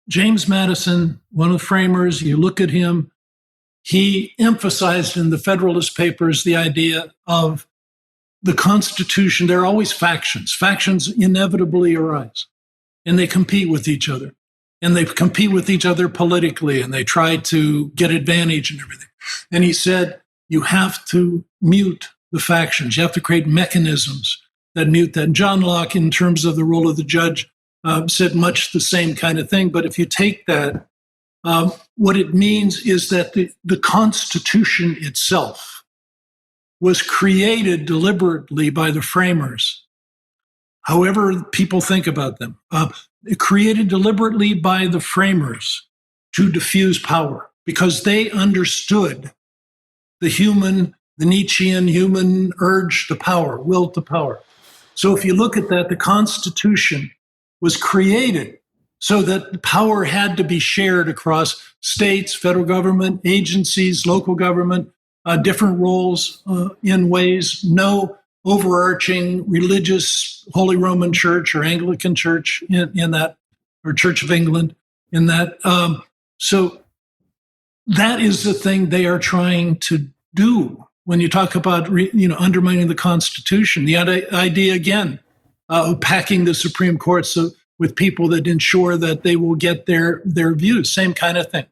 James Madison, one of the framers, you look at him, he emphasized in the Federalist Papers the idea of the Constitution. There are always factions. Factions inevitably arise, and they compete with each other. And they compete with each other politically, and they try to get advantage and everything. And he said, you have to mute the factions. You have to create mechanisms that mute that. And John Locke, in terms of the role of the judge, said much the same kind of thing. But if you take that, what it means is that the Constitution itself was created deliberately by the framers, however people think about them, created deliberately by the framers to diffuse power, because they understood the Nietzschean human urge to power, will to power. So if you look at that, the Constitution was created so that power had to be shared across states, federal government, agencies, local government, different roles in ways, no overarching religious Holy Roman Church or Anglican Church in that, or Church of England in that. So that is the thing they are trying to do when you talk about undermining the Constitution. The idea again of packing the Supreme Court with people that ensure that they will get their views. Same kind of thing.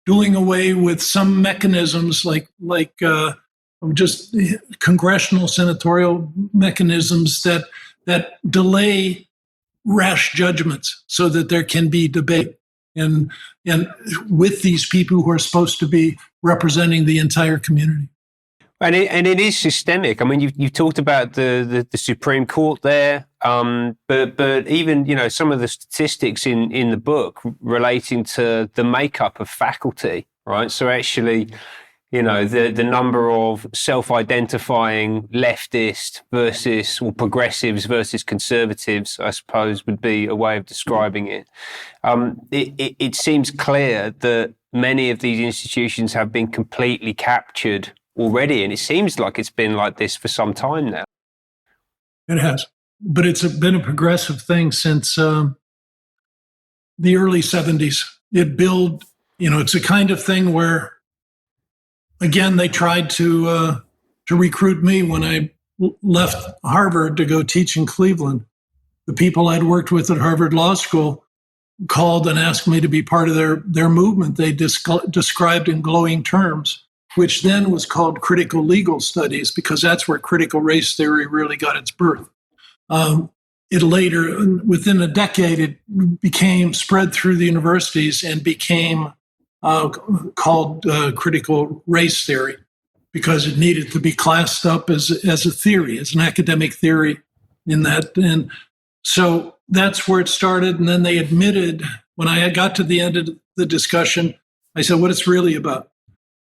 Doing away with some mechanisms like just congressional senatorial mechanisms that delay rash judgments so that there can be debate and with these people who are supposed to be representing the entire community. And it is systemic. I mean, you've talked about the Supreme Court there, but even some of the statistics in the book relating to the makeup of faculty, right? So actually, the number of self-identifying leftist or progressives versus conservatives, I suppose, would be a way of describing it. It seems clear that many of these institutions have been completely captured already, and it seems like it's been like this for some time now. It has, but it's been a progressive thing since the early 70s. It's a kind of thing where, again, they tried to recruit me when I left Harvard to go teach in Cleveland. The people I'd worked with at Harvard Law School called and asked me to be part of their movement. They described in glowing terms, which then was called critical legal studies, because that's where critical race theory really got its birth. It later, within a decade, it became spread through the universities and became called critical race theory, because it needed to be classed up as a theory, as an academic theory in that. And so that's where it started. And then they admitted, when I got to the end of the discussion, I said, what it's really about.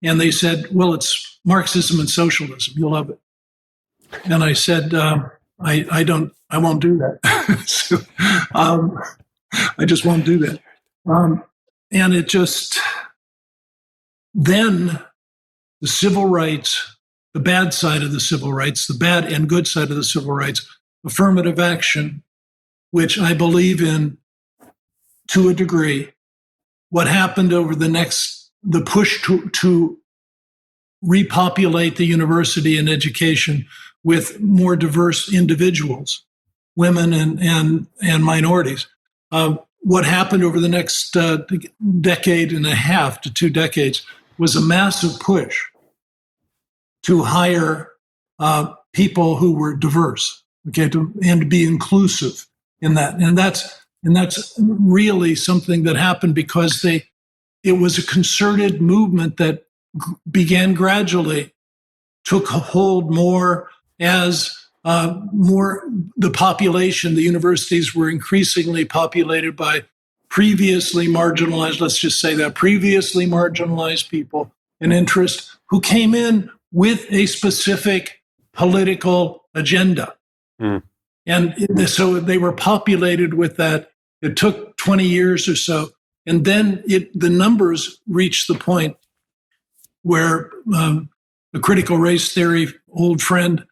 And they said, well, it's Marxism and socialism. You'll love it. And I said, I won't do that. So, I just won't do that. And it just, then the civil rights, the bad side of the civil rights, the bad and good side of the civil rights, affirmative action, which I believe in to a degree. What happened over the push to repopulate the university and education with more diverse individuals, women and minorities. What happened over the next decade and a half to 2 decades was a massive push to hire people who were diverse, and to be inclusive in that. And that's really something that happened because it was a concerted movement that began gradually, took hold more as the population, the universities were increasingly populated by previously marginalized, let's just say that, previously marginalized people and interest who came in with a specific political agenda. Mm. And so they were populated with that. It took 20 years or so. And then the numbers reached the point where a critical race theory old friend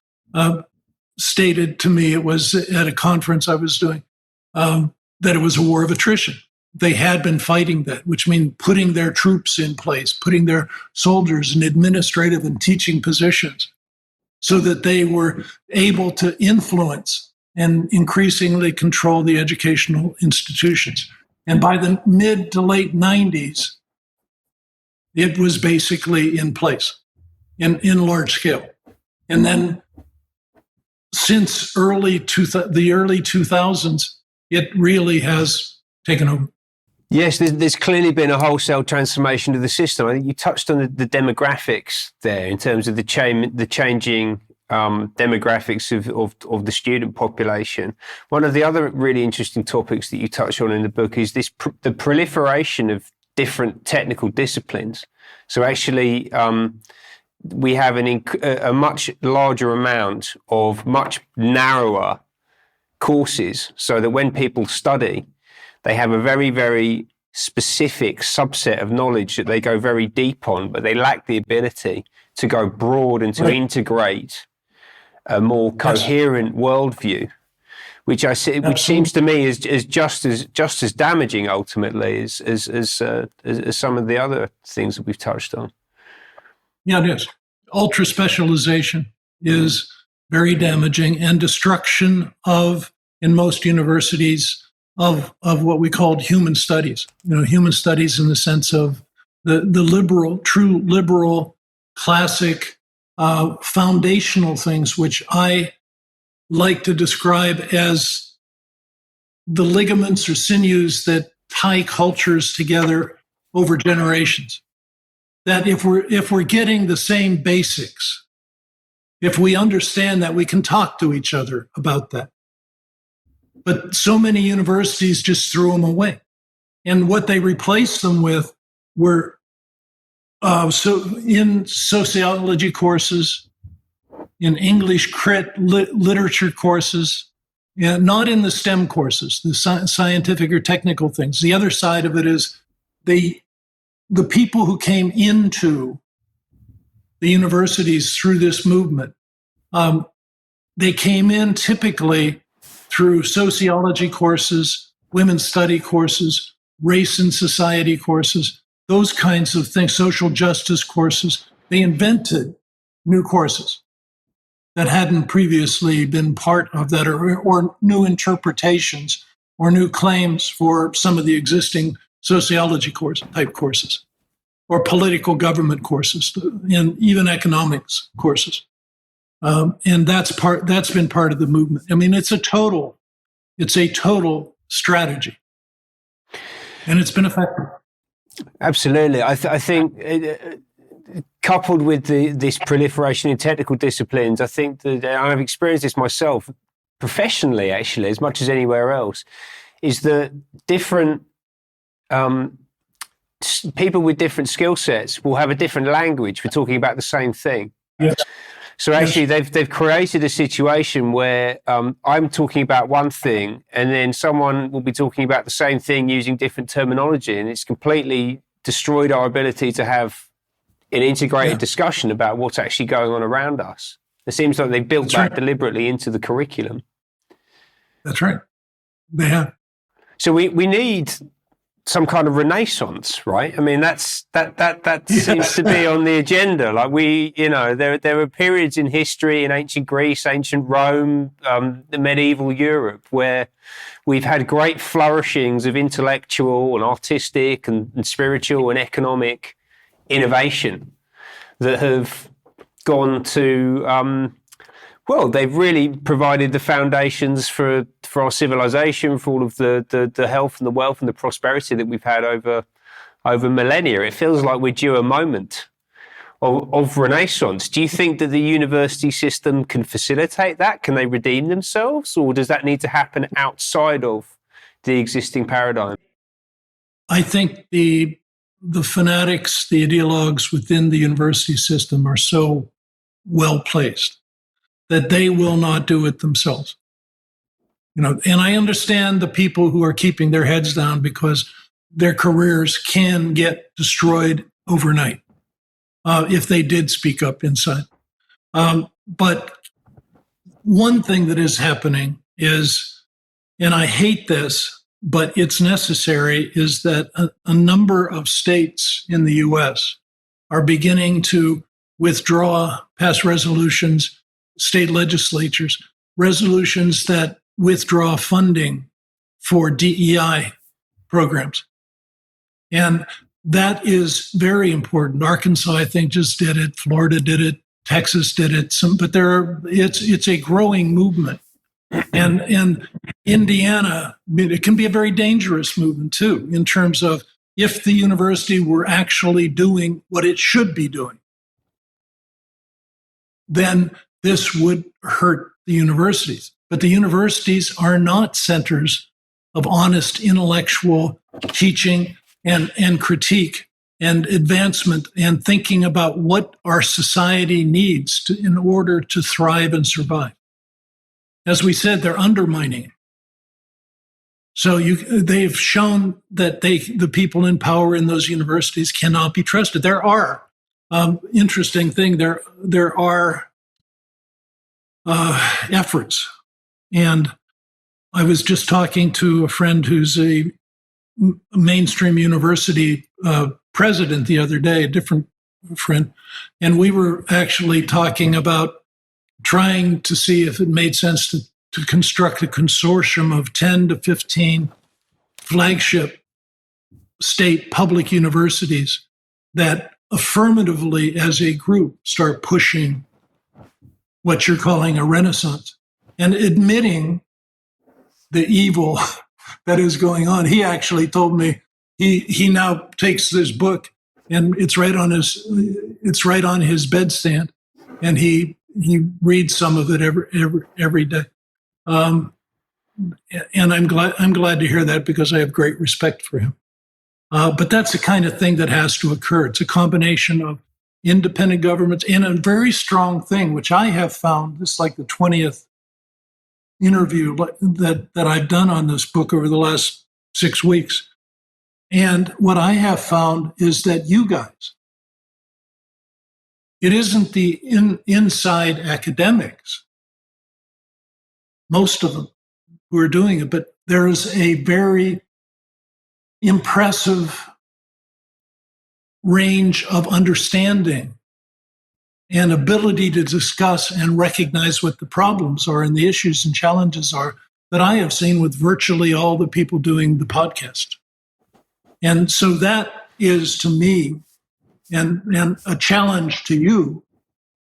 stated to me, it was at a conference I was doing, that it was a war of attrition. They had been fighting that, which means putting their troops in place, putting their soldiers in administrative and teaching positions so that they were able to influence and increasingly control the educational institutions. And by the mid to late 90s, it was basically in place in large scale. And then since the early 2000s, it really has taken over. Yes, there's clearly been a wholesale transformation of the system. I think you touched on the demographics there in terms of the changing demographics of the student population. One of the other really interesting topics that you touch on in the book is the proliferation of different technical disciplines. So actually, we have a much larger amount of much narrower courses, so that when people study, they have a very, very specific subset of knowledge that they go very deep on, but they lack the ability to go broad and to integrate a more coherent worldview, which seems to me is just as damaging ultimately as some of the other things that we've touched on. Yeah, it is. Ultra specialization is very damaging, and destruction in most universities of what we called human studies. Human studies in the sense of the true liberal, classic, foundational things, which I like to describe as the ligaments or sinews that tie cultures together over generations. That if we're getting the same basics, if we understand that, we can talk to each other about that. But so many universities just threw them away. And what they replaced them with were in sociology courses, in English literature courses, not in the STEM courses, the scientific or technical things. The other side of it is the people who came into the universities through this movement, they came in typically through sociology courses, women's study courses, race and society courses, those kinds of things, social justice courses. They invented new courses that hadn't previously been part of that, or new interpretations or new claims for some of the existing sociology type courses, or political government courses, and even economics courses. And that's been part of the movement. I mean, it's a total strategy, and it's been effective. Absolutely. I think coupled with this proliferation in technical disciplines, I think that I've experienced this myself professionally, actually, as much as anywhere else, is that different people with different skill sets will have a different language for talking about the same thing. Yes. So actually, they've created a situation where I'm talking about one thing, and then someone will be talking about the same thing using different terminology, and it's completely destroyed our ability to have an integrated discussion about what's actually going on around us. It seems like they built that deliberately into the curriculum. That's right. They have. So we need some kind of renaissance, right? I mean, that seems to be on the agenda. Like there were periods in history in ancient Greece, ancient Rome, the medieval Europe, where we've had great flourishings of intellectual and artistic and spiritual and economic innovation that have gone to, they've really provided the foundations for our civilization, for all of the health and the wealth and the prosperity that we've had over millennia. It feels like we're due a moment of renaissance. Do you think that the university system can facilitate that? Can they redeem themselves, or does that need to happen outside of the existing paradigm? I think the fanatics, the ideologues within the university system are so well placed that they will not do it themselves. And I understand the people who are keeping their heads down because their careers can get destroyed overnight if they did speak up inside. But one thing that is happening is, and I hate this, but it's necessary, is that a number of states in the US are beginning to pass resolutions, state legislatures, resolutions that withdraw funding for DEI programs. And that is very important. Arkansas, I think, just did it. Florida did it. Texas did it. But it's a growing movement. And Indiana, it can be a very dangerous movement too, in terms of if the university were actually doing what it should be doing, then this would hurt the universities. But the universities are not centers of honest intellectual teaching and critique and advancement and thinking about what our society needs in order to thrive and survive. As we said, they're undermining it. So they've shown that the people in power in those universities cannot be trusted. There are interesting thing. There are efforts, and I was just talking to a friend who's a mainstream university president the other day, a different friend, and we were actually talking about trying to see if it made sense to construct a consortium of 10 to 15 flagship state public universities that affirmatively, as a group, start pushing what you're calling a renaissance and admitting the evil that is going on. He actually told me he now takes this book and it's right on his bedstand, and he reads some of it every day. And I'm glad to hear that, because I have great respect for him. But that's the kind of thing that has to occur. It's a combination of independent governments and a very strong thing, which I have found, this is like the 20th interview that I've done on this book over the last 6 weeks. And what I have found is that you guys, it isn't the inside academics, most of them, who are doing it, but there is a very impressive range of understanding and ability to discuss and recognize what the problems are and the issues and challenges are that I have seen with virtually all the people doing the podcast. And so that is, to me, and a challenge to you,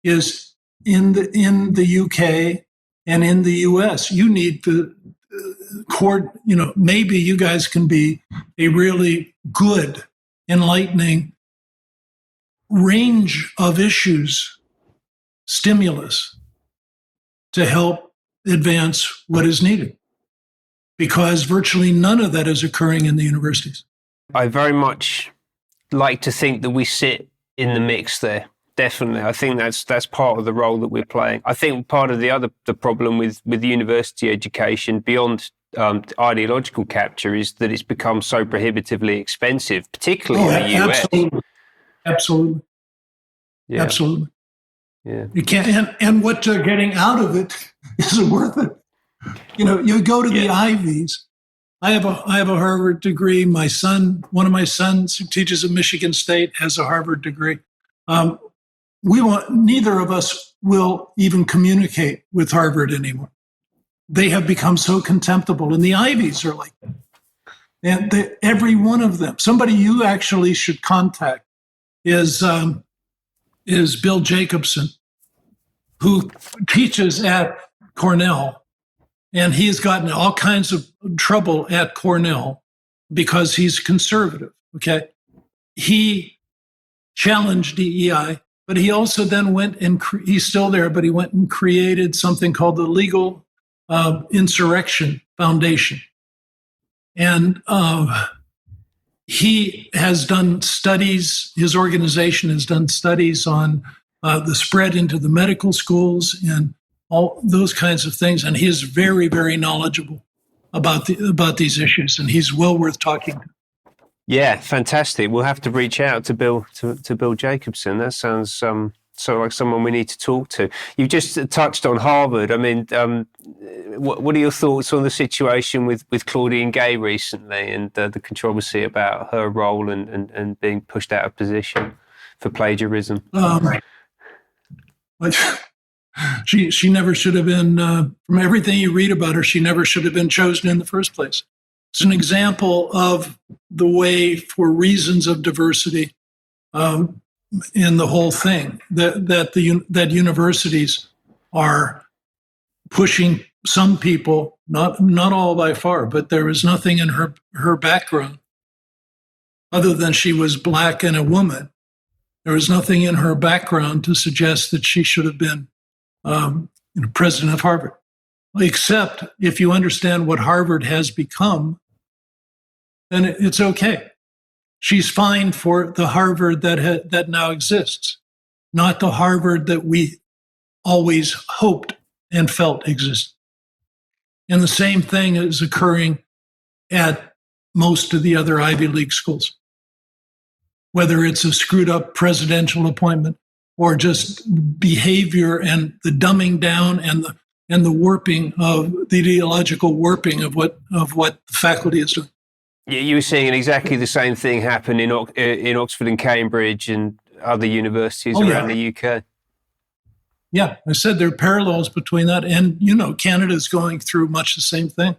is in the UK and in the US, you need the maybe you guys can be a really good, enlightening range of issues, stimulus to help advance what is needed, because virtually none of that is occurring in the universities. I very much like to think that we sit in the mix there. Definitely, I think that's part of the role that we're playing. I think part of the problem with university education beyond ideological capture is that it's become so prohibitively expensive, particularly in the US. Absolutely. Yeah. Absolutely. Yeah. You can't, and what they're getting out of it isn't worth it. You go to the Ivies. I have a Harvard degree. One of my sons who teaches at Michigan State has a Harvard degree. Neither of us will even communicate with Harvard anymore. They have become so contemptible, and the Ivies are like that. And every one of them. Somebody you actually should contact is Bill Jacobson, who teaches at Cornell, and he has gotten all kinds of trouble at Cornell because he's conservative. Okay, he challenged DEI. But he also then went and he's still there, but he went and created something called the Legal Insurrection Foundation. And he has done studies, his organization has done studies on the spread into the medical schools and all those kinds of things. And he is very, very knowledgeable about these issues, and he's well worth talking to. Yeah, fantastic. We'll have to reach out to Bill Jacobson. That sounds sort of like someone we need to talk to. You've just touched on Harvard. I mean, what are your thoughts on the situation with Claudine Gay recently and the controversy about her role and being pushed out of position for plagiarism? She never should have been, from everything you read about her, she never should have been chosen in the first place. It's an example of the way, for reasons of diversity, in the whole thing, that universities are pushing some people, not all by far, but there was nothing in her background other than she was Black and a woman. There was nothing in her background to suggest that she should have been president of Harvard. Except if you understand what Harvard has become, then it's okay. She's fine for the Harvard that now exists, not the Harvard that we always hoped and felt existed. And the same thing is occurring at most of the other Ivy League schools, whether it's a screwed up presidential appointment or just behavior and the dumbing down and the warping of the ideological warping of what the faculty is doing. You were seeing exactly the same thing happen in Oxford and Cambridge and other universities around the UK. Yeah, I said there are parallels between that. And, Canada is going through much the same thing.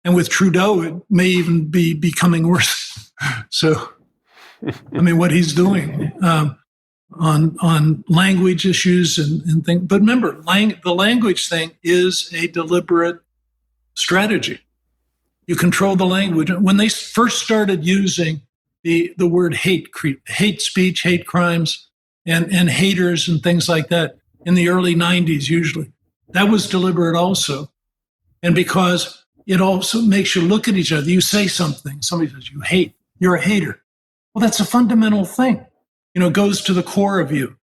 And with Trudeau, it may even be becoming worse. So, I mean, what he's doing on language issues and things. But remember, the language thing is a deliberate strategy. You control the language. When they first started using the word hate speech, hate crimes, and haters and things like that in the early 90s, usually, that was deliberate also. And because it also makes you look at each other. You say something, somebody says, you're a hater. Well, that's a fundamental thing. Goes to the core of you.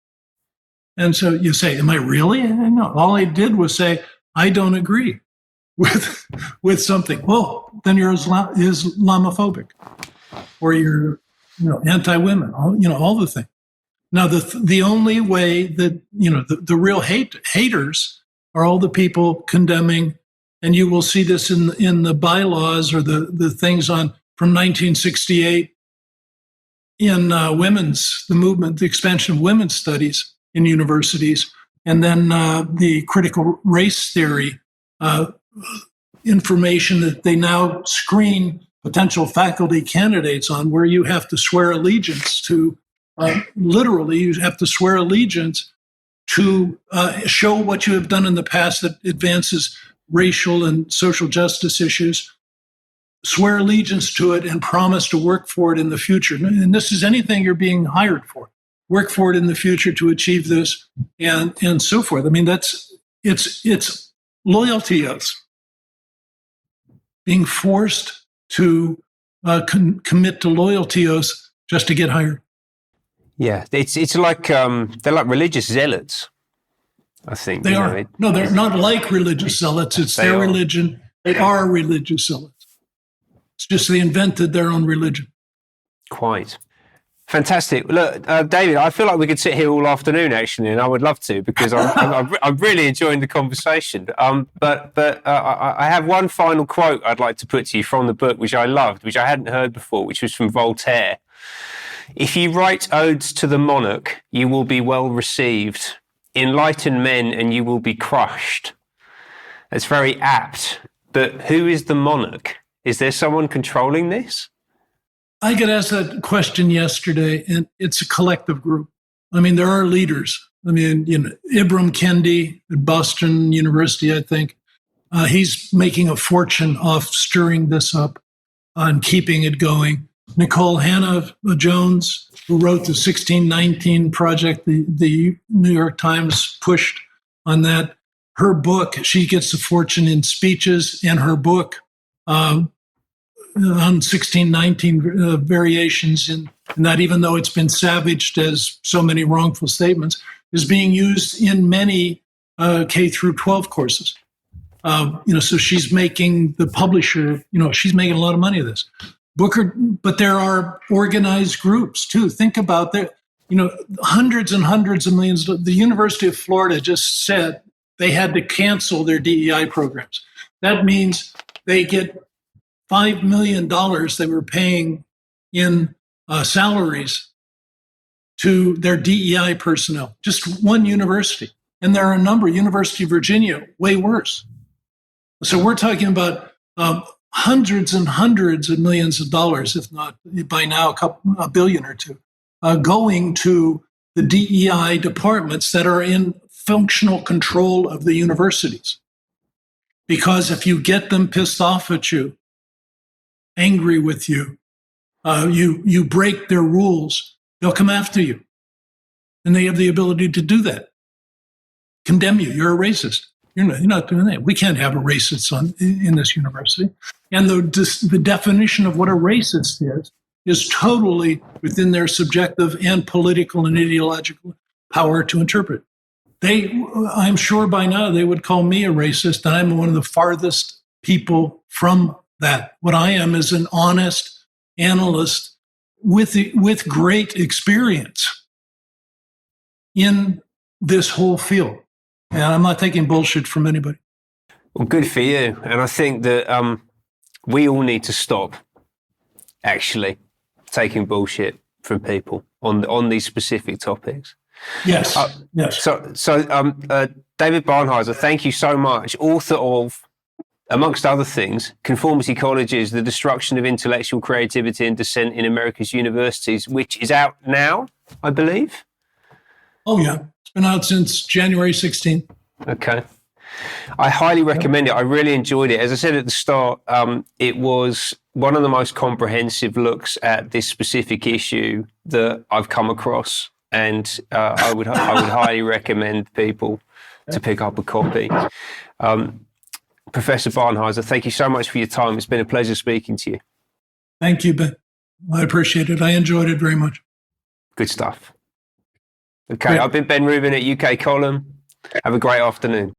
And so you say, am I really? No, all I did was say, I don't agree with something. Well, then you're Islamophobic, or you're, anti-women, all the things. Now, the only way that, the real haters are all the people condemning, and you will see this in the bylaws or the things from 1968 in the movement, the expansion of women's studies in universities, and then the critical race theory information that they now screen potential faculty candidates on, where you have to swear allegiance to, literally, you have to swear allegiance to show what you have done in the past that advances racial and social justice issues, swear allegiance to it, and promise to work for it in the future. And this is anything you're being hired for. Work for it in the future to achieve this, and so forth. I mean, it's loyalty oaths. Being forced to commit to loyalty oaths just to get hired. Yeah, it's like they're like religious zealots. I think They are. No, they're not like religious zealots. It's their religion. They are religious zealots. It's just they invented their own religion. Quite. Fantastic. Look, David, I feel like we could sit here all afternoon, actually, and I would love to because I'm really enjoying the conversation. But I have one final quote I'd like to put to you from the book, which I loved, which I hadn't heard before, which was from Voltaire. If you write odes to the monarch, you will be well received. Enlighten men and you will be crushed. That's very apt. But who is the monarch? Is there someone controlling this? I got asked that question yesterday, and it's a collective group. I mean, there are leaders. I mean, Ibram Kendi at Boston University, I think, he's making a fortune off stirring this up and keeping it going. Nicole Hannah Jones, who wrote the 1619 Project, the New York Times pushed on that. Her book, she gets a fortune in speeches, and her book on 1619 variations in that, even though it's been savaged as so many wrongful statements, is being used in many K through 12 courses. So she's making the publisher, she's making a lot of money of this. Booker, but there are organized groups too. Think about that. Hundreds and hundreds of millions. The University of Florida just said they had to cancel their DEI programs. That means they get $5 million they were paying in salaries to their DEI personnel, just one university. And there are a number, University of Virginia, way worse. So we're talking about hundreds and hundreds of millions of dollars, if not by now a billion or two, going to the DEI departments that are in functional control of the universities. Because if you get them pissed off at you, angry with you, you break their rules, they'll come after you. And they have the ability to do that. Condemn you. You're a racist. You're not doing that. We can't have a racist in this university. And the definition of what a racist is totally within their subjective and political and ideological power to interpret. I'm sure by now they would call me a racist, and I'm one of the farthest people from that. What I am is an honest analyst with great experience in this whole field. And I'm not taking bullshit from anybody. Well, good for you. And I think that we all need to stop actually taking bullshit from people on these specific topics. Yes. Yes. So David Barnhizer, thank you so much. Author of, amongst other things, Conformity Colleges, The Destruction of Intellectual Creativity and Dissent in America's Universities, which is out now, I believe. Oh, yeah. It's been out since January 16th. Okay. I highly recommend it. I really enjoyed it. As I said at the start, it was one of the most comprehensive looks at this specific issue that I've come across. And I would highly recommend people to pick up a copy. Professor Barnhizer, thank you so much for your time. It's been a pleasure speaking to you. Thank you, Ben. I appreciate it. I enjoyed it very much. Good stuff. Okay, I've been Ben Rubin at UK Column. Have a great afternoon.